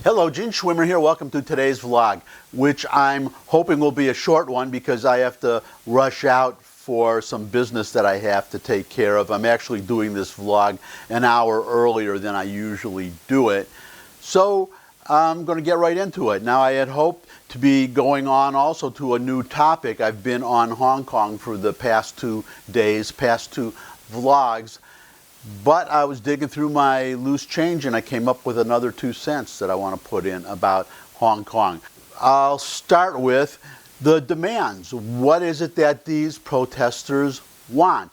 Hello, Gene Schwimmer here. Welcome to today's vlog, which I'm hoping will be a short one because I have to rush out for some business that I have to take care of. I'm actually doing this vlog an hour earlier than I usually do it. So I'm going to get right into it. Now, I had hoped to be going on also to a new topic. I've been on Hong Kong for the past 2 days, past 2 vlogs. But I was digging through my loose change and I came up with another 2 cents that I want to put in about Hong Kong. I'll start with the demands. What is it that these protesters want?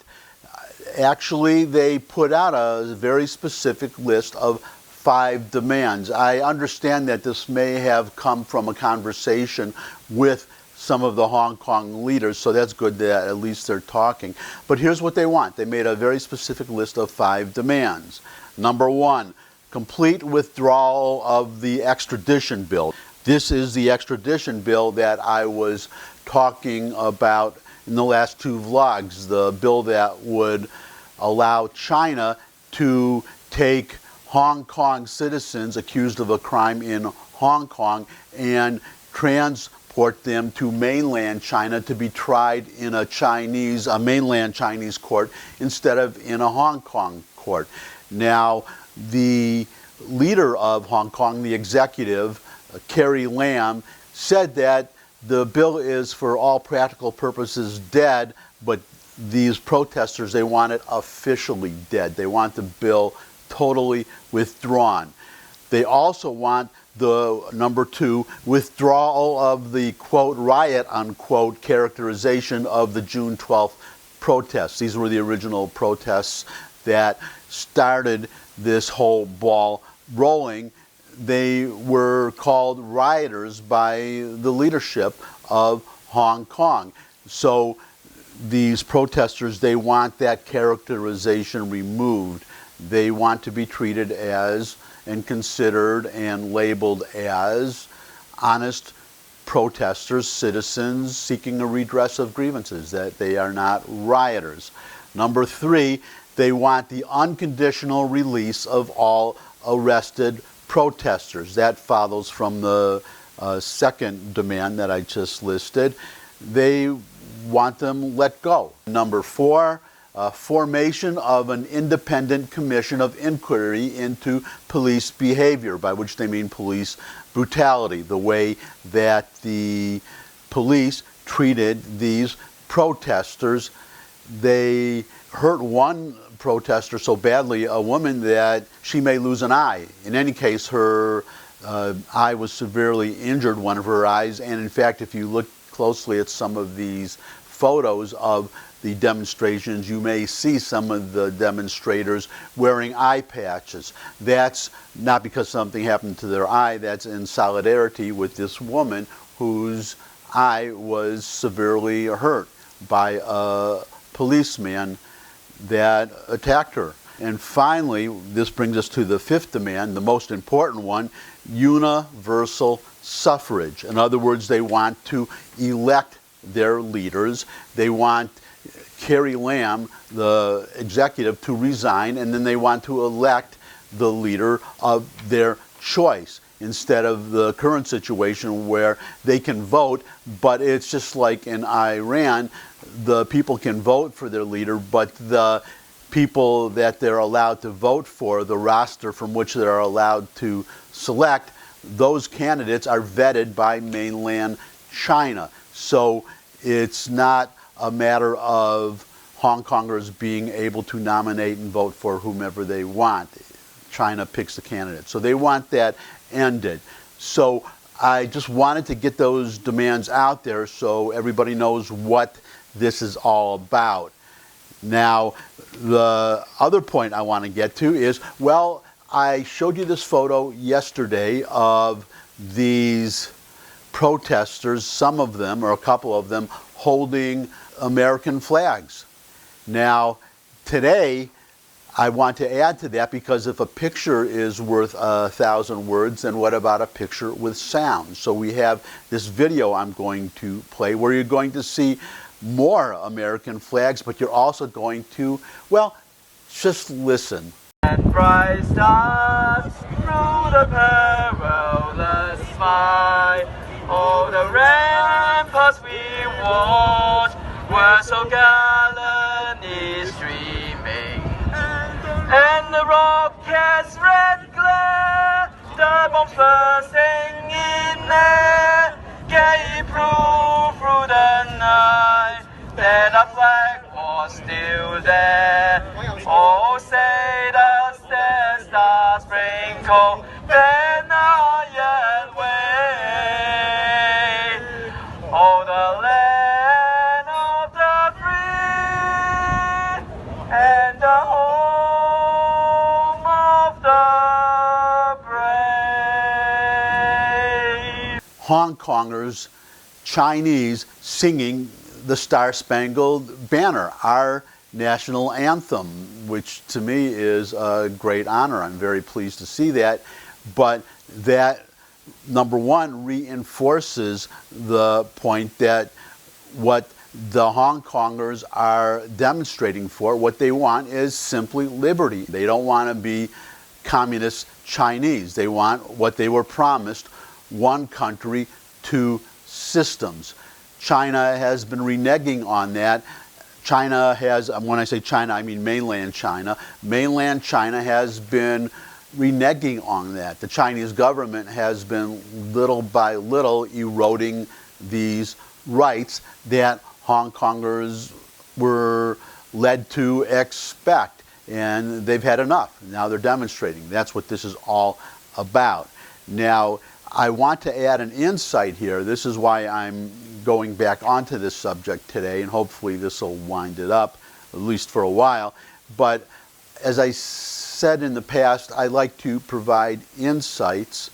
Actually, they put out a very specific list of 5 demands. I understand that this may have come from a conversation with some of the Hong Kong leaders, so that's good that at least they're talking. But here's what they want. They made a very specific list of 5 demands. Number 1, complete withdrawal of the extradition bill. This is the extradition bill that I was talking about in the last 2 vlogs, the bill that would allow China to take Hong Kong citizens accused of a crime in Hong Kong and transport them to mainland China to be tried in a mainland Chinese court instead of in a Hong Kong court. Now, the leader of Hong Kong, the executive, Carrie Lam, said that the bill is for all practical purposes dead, but these protesters, they want it officially dead. They want the bill totally withdrawn. They also want the number 2, withdrawal of the quote riot unquote characterization of the June 12th protests. These were the original protests that started this whole ball rolling. They were called rioters by the leadership of Hong Kong. So these protesters, they want that characterization removed. They want to be treated as and considered and labeled as honest protesters, citizens seeking a redress of grievances, that they are not rioters. Number 3, they want the unconditional release of all arrested protesters. That follows from the second demand that I just listed. They want them let go. Number 4, formation of an independent commission of inquiry into police behavior, by which they mean police brutality, the way that the police treated these protesters. They hurt one protester so badly, a woman, that she may lose an eye. In any case, her eye was severely injured, one of her eyes, and in fact, if you look closely at some of these photos of the demonstrations, you may see some of the demonstrators wearing eye patches. That's not because something happened to their eye, that's in solidarity with this woman whose eye was severely hurt by a policeman that attacked her. And finally, this brings us to the 5th demand, the most important one, universal suffrage. In other words, they want to elect their leaders. They want Carrie Lam, the executive, to resign, and then they want to elect the leader of their choice instead of the current situation where they can vote, but it's just like in Iran, the people can vote for their leader, but the people that they're allowed to vote for, the roster from which they're allowed to select, those candidates are vetted by mainland China. So it's not a matter of Hong Kongers being able to nominate and vote for whomever they want. China picks the candidate. So they want that ended. So I just wanted to get those demands out there so everybody knows what this is all about. Now, the other point I want to get to is, well, I showed you this photo yesterday of these protesters, some of them, or a couple of them, holding American flags. Now, today, I want to add to that, because if a picture is worth 1,000 words, then what about a picture with sound? So we have this video I'm going to play where you're going to see more American flags, but you're also going to, well, just listen. And Christ us. through the perilous fight. All the ramparts we watched were so gallantly streaming, and the rockets' red glare, the bombs bursting in air, gave proof through the night that our flag was still there. Oh, say does the stars sprinkle then yet wave? Oh, the land of the free and the home of the brave. Hong Kongers, Chinese singing the Star-Spangled Banner, our national anthem, which to me is a great honor. I'm very pleased to see that. But that, number one, reinforces the point that what the Hong Kongers are demonstrating for, what they want is simply liberty. They don't want to be communist Chinese. They want what they were promised, one country, two systems. China has been reneging on that. China has, when I say China, I mean mainland China. Mainland China has been reneging on that. The Chinese government has been little by little eroding these rights that Hong Kongers were led to expect. And they've had enough. Now they're demonstrating. That's what this is all about. Now, I want to add an insight here. This is why I'm going back onto this subject today, and hopefully this will wind it up, at least for a while. But as I said in the past, I like to provide insights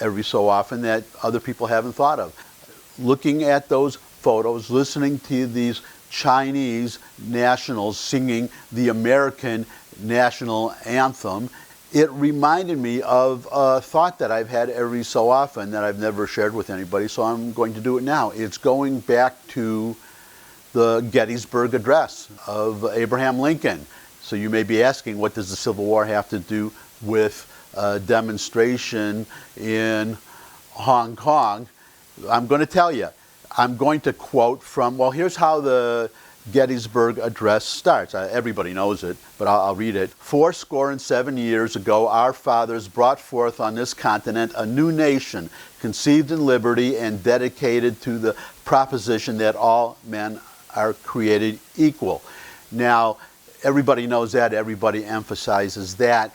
every so often that other people haven't thought of. Looking at those photos, listening to these Chinese nationals singing the American national anthem, it reminded me of a thought that I've had every so often that I've never shared with anybody, so I'm going to do it now. It's going back to the Gettysburg Address of Abraham Lincoln. So you may be asking, what does the Civil War have to do with a demonstration in Hong Kong? I'm going to tell you. I'm going to quote from, well, here's how the Gettysburg Address starts. Everybody knows it, but I'll read it. 77 years ago, our fathers brought forth on this continent a new nation, conceived in liberty and dedicated to the proposition that all men are created equal. Now, everybody knows that. Everybody emphasizes that.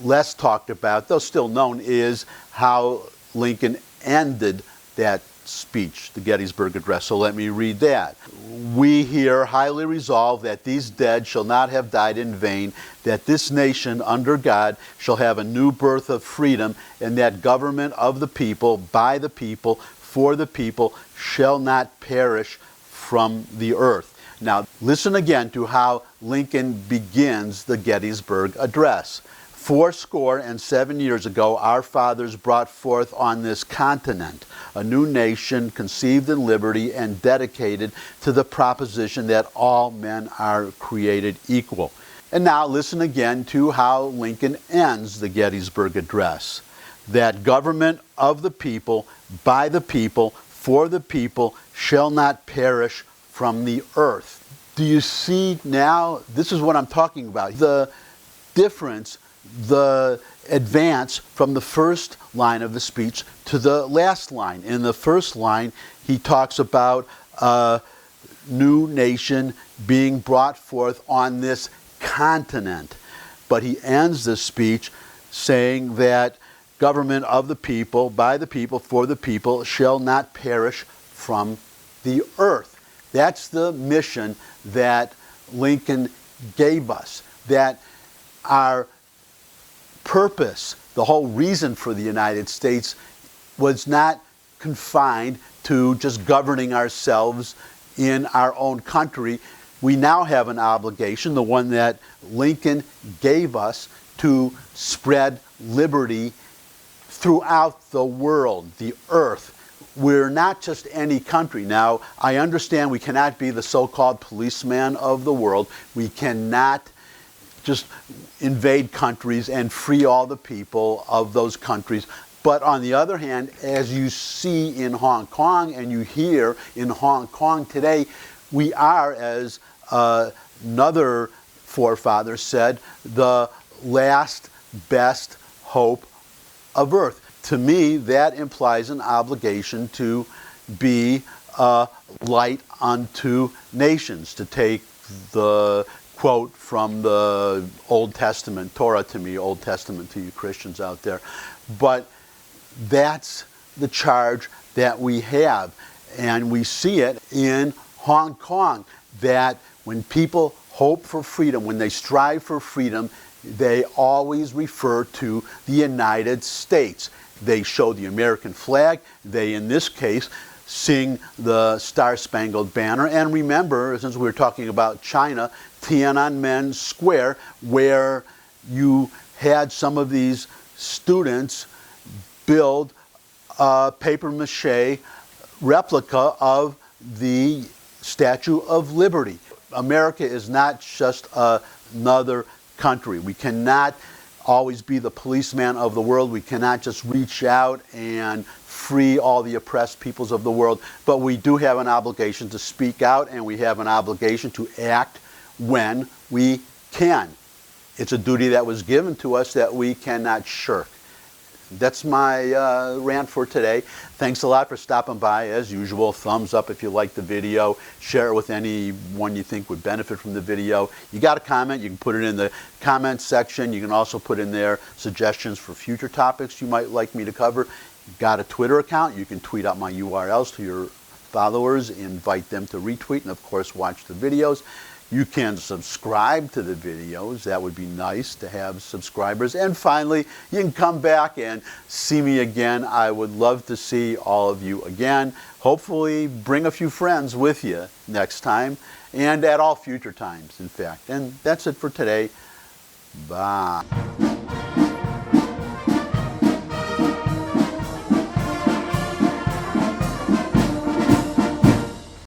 Less talked about, though still known, is how Lincoln ended that speech, the Gettysburg Address. So let me read that. We here highly resolve that these dead shall not have died in vain, that this nation under God shall have a new birth of freedom, and that government of the people, by the people, for the people, shall not perish from the earth. Now listen again to how Lincoln begins the Gettysburg Address. 77 years ago, our fathers brought forth on this continent a new nation conceived in liberty and dedicated to the proposition that all men are created equal. And now listen again to how Lincoln ends the Gettysburg Address. That government of the people, by the people, for the people, shall not perish from the earth. Do you see now? This is what I'm talking about. The difference, the advance from the first line of the speech to the last line. In the first line, he talks about a new nation being brought forth on this continent. But he ends the speech saying that government of the people, by the people, for the people, shall not perish from the earth. That's the mission that Lincoln gave us, that our purpose, the whole reason for the United States, was not confined to just governing ourselves in our own country. We now have an obligation, the one that Lincoln gave us, to spread liberty throughout the world, the earth. We're not just any country. Now, I understand we cannot be the so-called policeman of the world. We cannot just invade countries and free all the people of those countries. But on the other hand, as you see in Hong Kong and you hear in Hong Kong today, we are, as another forefather said, the last best hope of earth. To me, that implies an obligation to be a light unto nations, to take the quote from the Old Testament, Torah to me, Old Testament to you Christians out there. But that's the charge that we have. And we see it in Hong Kong, that when people hope for freedom, when they strive for freedom, they always refer to the United States. They show the American flag. They, in this case, sing the Star-Spangled Banner. And remember, since we were talking about China, Tiananmen Square, where you had some of these students build a papier-mâché replica of the Statue of Liberty. America is not just another country. We cannot always be the policeman of the world. We cannot just reach out and free all the oppressed peoples of the world. But we do have an obligation to speak out, and we have an obligation to act when we can. It's a duty that was given to us that we cannot shirk. That's my rant for today. Thanks a lot for stopping by. As usual, thumbs up if you like the video. Share it with anyone you think would benefit from the video. You got a comment, you can put it in the comment section. You can also put in there suggestions for future topics you might like me to cover. Got a Twitter account, you can tweet out my URLs to your followers, invite them to retweet, and of course watch the videos. You can subscribe to the videos. That would be nice to have subscribers. And finally, you can come back and see me again. I would love to see all of you again. Hopefully bring a few friends with you next time, and at all future times, in fact. And that's it for today. Bye.